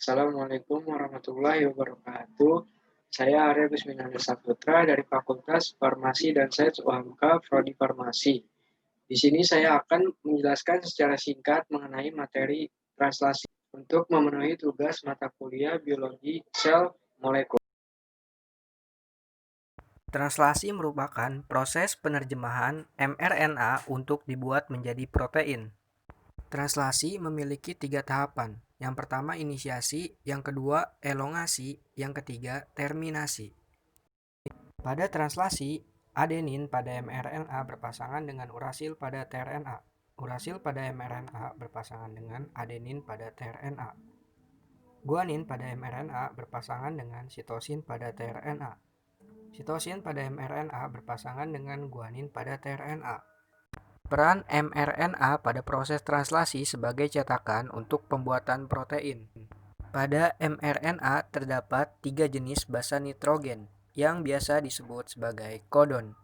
Assalamualaikum warahmatullahi wabarakatuh. Saya Arya Kusminanda Saputra dari Fakultas Farmasi dan Sains UHMK Prodi Farmasi. Di sini saya akan menjelaskan secara singkat mengenai materi translasi untuk memenuhi tugas mata kuliah biologi sel molekul. Translasi merupakan proses penerjemahan mRNA untuk dibuat menjadi protein. Translasi memiliki 3 tahapan. Yang pertama inisiasi, yang kedua elongasi, yang ketiga terminasi. Pada translasi, adenin pada mRNA berpasangan dengan urasil pada tRNA. Urasil pada mRNA berpasangan dengan adenin pada tRNA. Guanin pada mRNA berpasangan dengan sitosin pada tRNA. Sitosin pada mRNA berpasangan dengan guanin pada tRNA. Peran mRNA pada proses translasi sebagai cetakan untuk pembuatan protein. Pada mRNA terdapat 3 jenis basa nitrogen yang biasa disebut sebagai kodon.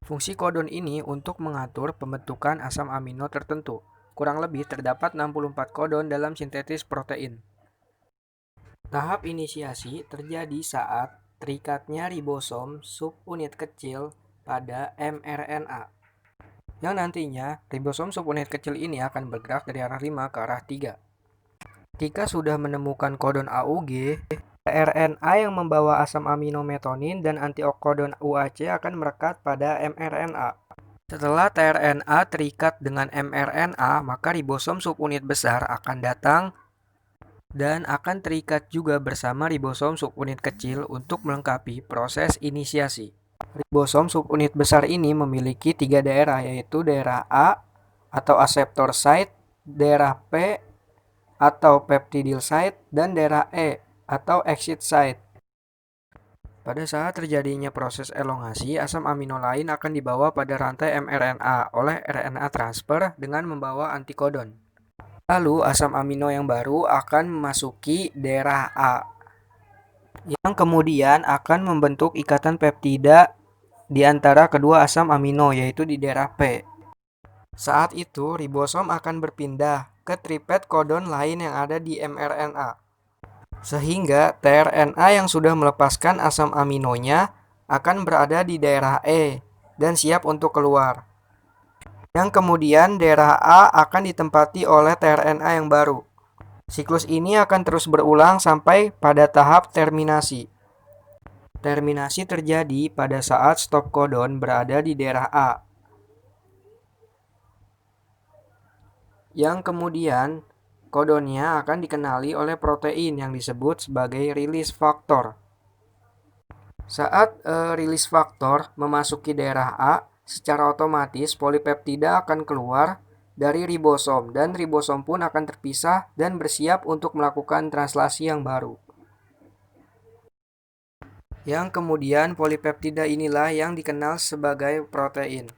Fungsi kodon ini untuk mengatur pembentukan asam amino tertentu. Kurang lebih terdapat 64 kodon dalam sintetis protein. Tahap inisiasi terjadi saat terikatnya ribosom subunit kecil pada mRNA. Yang nantinya, ribosom subunit kecil ini akan bergerak dari arah 5 ke arah 3. Ketika sudah menemukan kodon AUG, RNA yang membawa asam amino metonin dan antikodon UAC akan merekat pada mRNA. Setelah tRNA terikat dengan mRNA, maka ribosom subunit besar akan datang dan akan terikat juga bersama ribosom subunit kecil untuk melengkapi proses inisiasi. Ribosom subunit besar ini memiliki 3 daerah, yaitu daerah A atau aseptor site, daerah P atau peptidyl site, dan daerah E atau exit site. Pada saat terjadinya proses elongasi, asam amino lain akan dibawa pada rantai mRNA oleh RNA transfer dengan membawa antikodon. Lalu asam amino yang baru akan memasuki daerah A, yang kemudian akan membentuk ikatan peptida di antara kedua asam amino, yaitu di daerah P. Saat itu, ribosom akan berpindah ke tripet kodon lain yang ada di mRNA. Sehingga tRNA yang sudah melepaskan asam aminonya akan berada di daerah E dan siap untuk keluar. Yang kemudian daerah A akan ditempati oleh tRNA yang baru. Siklus ini akan terus berulang sampai pada tahap terminasi. Terminasi terjadi pada saat stop kodon berada di daerah A, yang kemudian kodonnya akan dikenali oleh protein yang disebut sebagai release factor. Saat release factor memasuki daerah A, secara otomatis polipeptida akan keluar dari ribosom dan ribosom pun akan terpisah dan bersiap untuk melakukan translasi yang baru. Yang kemudian polipeptida inilah yang dikenal sebagai protein.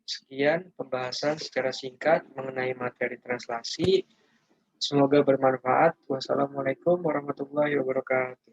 Sekian pembahasan secara singkat mengenai materi translasi. Semoga bermanfaat. Wassalamualaikum warahmatullahi wabarakatuh.